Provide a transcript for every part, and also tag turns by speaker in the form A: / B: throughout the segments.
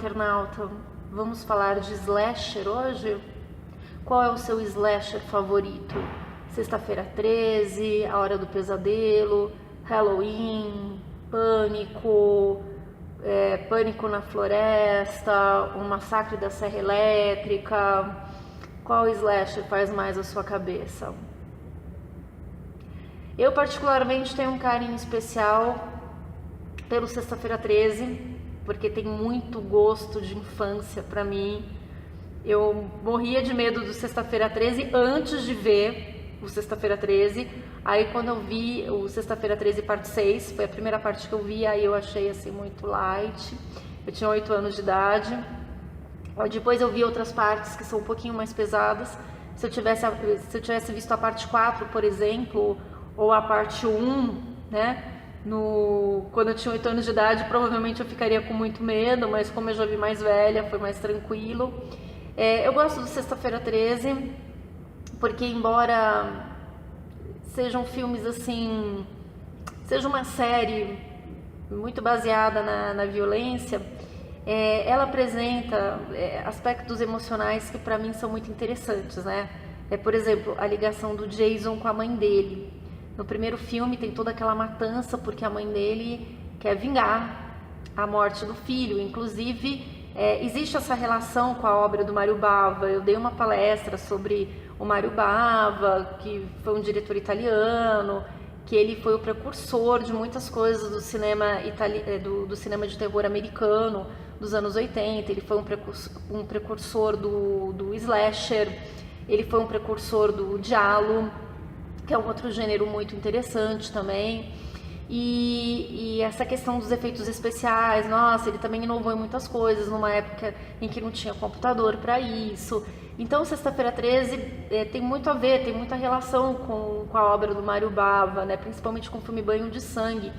A: internauta, vamos falar de slasher hoje? Qual é o seu slasher favorito? Sexta-feira 13, A Hora do Pesadelo, Halloween, Pânico, Pânico na Floresta, O Massacre da Serra Elétrica? Qual slasher faz mais a sua cabeça? Eu particularmente tenho um carinho especial pelo Sexta-feira 13, porque tem muito gosto de infância pra mim. Eu morria de medo do Sexta-feira 13 antes de ver o Sexta-feira 13. Aí quando eu vi o Sexta-feira 13 parte 6, foi a primeira parte que eu vi, aí eu achei assim muito light. Eu tinha 8 anos de idade. Depois eu vi outras partes que são um pouquinho mais pesadas. Se eu tivesse visto a parte 4, por exemplo, ou a parte 1, né? Quando eu tinha 8 anos de idade, provavelmente eu ficaria com muito medo, mas como eu já vi mais velha, foi mais tranquilo. Eu gosto do Sexta-feira 13, porque embora sejam filmes assim, seja uma série muito baseada na violência, ela apresenta aspectos emocionais que para mim são muito interessantes, né? Por exemplo, a ligação do Jason com a mãe dele. No primeiro filme tem toda aquela matança porque a mãe dele quer vingar a morte do filho. Inclusive, existe essa relação com a obra do Mario Bava. Eu dei uma palestra sobre o Mario Bava, que foi um diretor italiano, que ele foi o precursor de muitas coisas do cinema do cinema de terror americano dos anos 80. Ele foi um precursor do slasher, ele foi um precursor do giallo, que é um outro gênero muito interessante também. E essa questão dos efeitos especiais, nossa, ele também inovou em muitas coisas, numa época em que não tinha computador para isso. Então, Sexta-feira 13 tem muito a ver, tem muita relação com a obra do Mario Bava, né? Principalmente com o filme Banho de Sangue.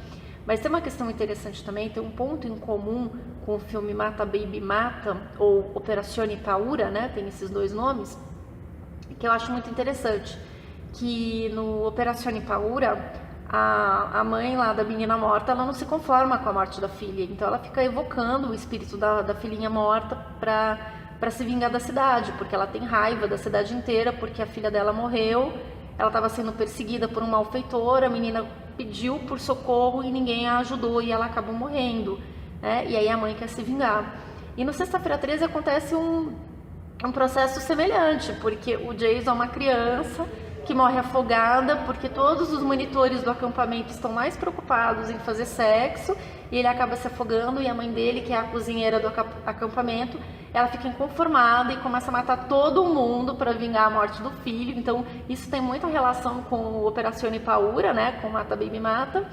A: Mas tem uma questão interessante também, tem um ponto em comum com o filme Mata Baby Mata, ou Operazione Paura, né? Tem esses dois nomes, que eu acho muito interessante. Que no Operazione Paura, a mãe lá da menina morta, ela não se conforma com a morte da filha, então ela fica evocando o espírito da filhinha morta para se vingar da cidade, porque ela tem raiva da cidade inteira, porque a filha dela morreu, ela estava sendo perseguida por um malfeitor, a menina pediu por socorro e ninguém a ajudou e ela acabou morrendo, né? E aí a mãe quer se vingar. E no Sexta-feira 13 acontece um processo semelhante, porque o Jason é uma criança que morre afogada porque todos os monitores do acampamento estão mais preocupados em fazer sexo e ele acaba se afogando, e a mãe dele, que é a cozinheira do acampamento, ela fica inconformada e começa a matar todo mundo para vingar a morte do filho. Então isso tem muita relação com o Operazione Paura, né, com Mata Baby Mata,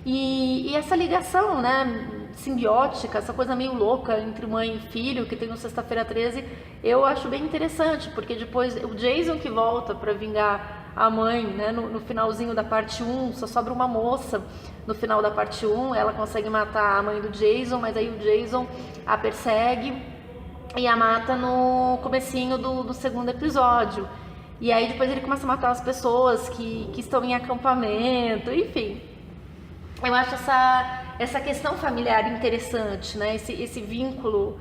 A: e essa ligação, né, simbiótica, essa coisa meio louca entre mãe e filho que tem no Sexta-feira 13, eu acho bem interessante, porque depois o Jason que volta para vingar a mãe, né, no finalzinho da parte 1, só sobra uma moça no final da parte 1, ela consegue matar a mãe do Jason, mas aí o Jason a persegue e a mata no comecinho do segundo episódio. E aí depois ele começa a matar as pessoas que estão em acampamento, enfim. Eu acho essa questão familiar interessante, né? Esse vínculo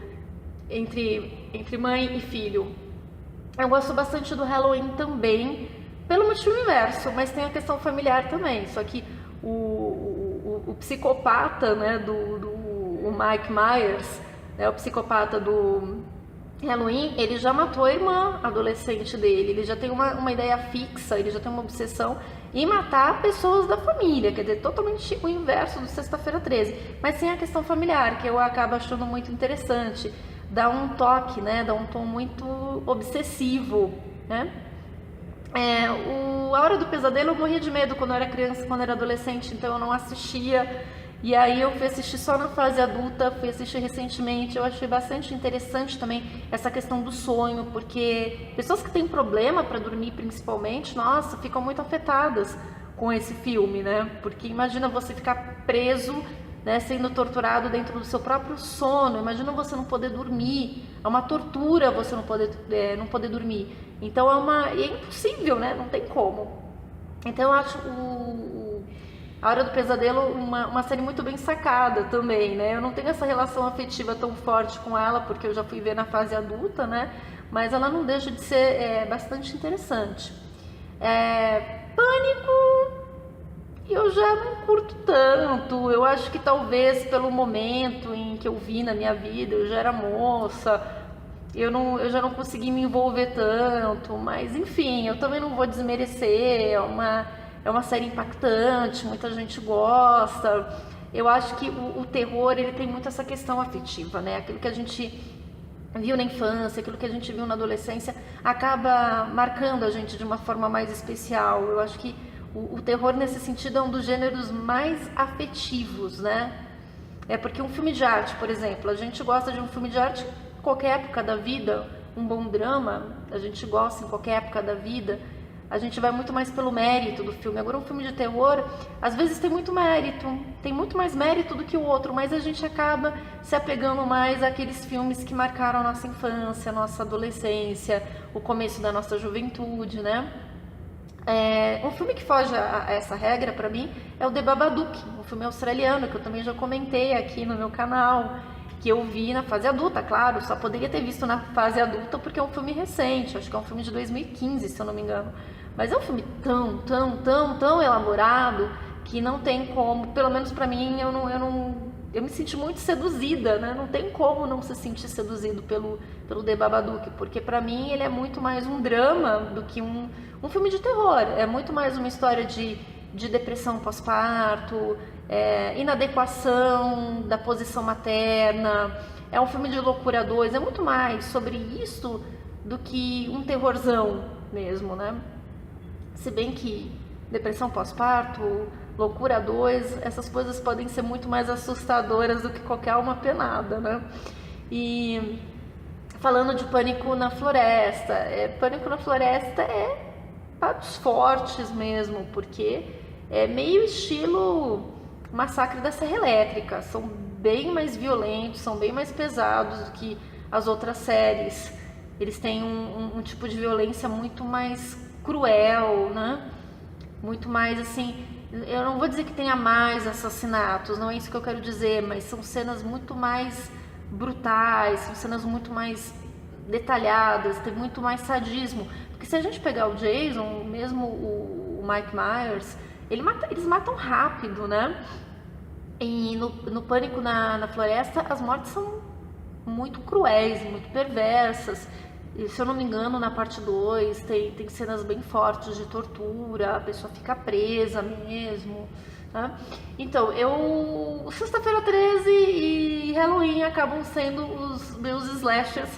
A: entre mãe e filho. Eu gosto bastante do Halloween também, pelo motivo inverso, mas tem a questão familiar também. Só que o psicopata, né, o Mike Myers, né, o psicopata do Halloween, ele já matou a irmã adolescente dele, ele já tem uma ideia fixa, ele já tem uma obsessão em matar pessoas da família, quer dizer, totalmente o inverso do Sexta-feira 13. Mas tem a questão familiar, que eu acabo achando muito interessante, dá um toque, né, dá um tom muito obsessivo, né? A Hora do Pesadelo eu morria de medo quando eu era criança, quando eu era adolescente, então eu não assistia. E aí eu fui assistir só na fase adulta, fui assistir recentemente. Eu achei bastante interessante também essa questão do sonho, porque pessoas que têm problema para dormir principalmente, nossa, ficam muito afetadas com esse filme, né? Porque imagina você ficar preso, né, sendo torturado dentro do seu próprio sono. Imagina você não poder dormir, é uma tortura você não poder dormir. Então é impossível, né? Não tem como. Então eu acho A Hora do Pesadelo, uma série muito bem sacada também, né? Eu não tenho essa relação afetiva tão forte com ela, porque eu já fui ver na fase adulta, né? Mas ela não deixa de ser bastante interessante. Pânico, eu já não curto tanto. Eu acho que talvez pelo momento em que eu vi na minha vida, eu já era moça, eu já não consegui me envolver tanto, mas enfim, eu também não vou desmerecer, é uma série impactante, muita gente gosta. Eu acho que o terror, ele tem muito essa questão afetiva, né? Aquilo que a gente viu na infância, aquilo que a gente viu na adolescência, acaba marcando a gente de uma forma mais especial. Eu acho que o terror, nesse sentido, é um dos gêneros mais afetivos, né? Porque um filme de arte, por exemplo, a gente gosta de um filme de arte em qualquer época da vida, um bom drama, a gente gosta em qualquer época da vida, a gente vai muito mais pelo mérito do filme. Agora, um filme de terror, às vezes tem muito mérito, tem muito mais mérito do que o outro, mas a gente acaba se apegando mais àqueles filmes que marcaram a nossa infância, a nossa adolescência, o começo da nossa juventude, né? Um filme que foge a essa regra, para mim, é o The Babadook, um filme australiano, que eu também já comentei aqui no meu canal, que eu vi na fase adulta, claro, só poderia ter visto na fase adulta porque é um filme recente, acho que é um filme de 2015, se eu não me engano. Mas é um filme tão elaborado que não tem como, pelo menos pra mim, eu me senti muito seduzida, né? Não tem como não se sentir seduzido pelo The Babadook, porque pra mim ele é muito mais um drama do que um filme de terror. É muito mais uma história de depressão pós-parto, inadequação da posição materna. É um filme de loucura 2, é muito mais sobre isso do que um terrorzão mesmo, né? Se bem que depressão pós-parto, loucura 2, essas coisas podem ser muito mais assustadoras do que qualquer alma penada, né? E falando de Pânico na Floresta, Pânico na Floresta é patos fortes mesmo, porque é meio estilo Massacre da Serra Elétrica, são bem mais violentos, são bem mais pesados do que as outras séries. Eles têm um tipo de violência muito mais cruel, né? Muito mais assim, eu não vou dizer que tenha mais assassinatos, não é isso que eu quero dizer, mas são cenas muito mais brutais, são cenas muito mais detalhadas, tem muito mais sadismo. Porque se a gente pegar o Jason, mesmo o Mike Myers, eles matam rápido, né? E no Pânico na Floresta, as mortes são muito cruéis, muito perversas. E, se eu não me engano, na parte 2 tem cenas bem fortes de tortura, a pessoa fica presa mesmo. Tá? Então, Sexta-feira 13 e Halloween acabam sendo os meus slashers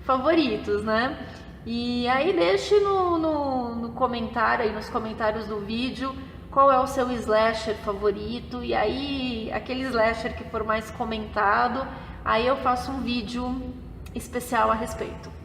A: favoritos, né? E aí deixe no comentário, aí nos comentários do vídeo, qual é o seu slasher favorito, e aí aquele slasher que for mais comentado, aí eu faço um vídeo especial a respeito.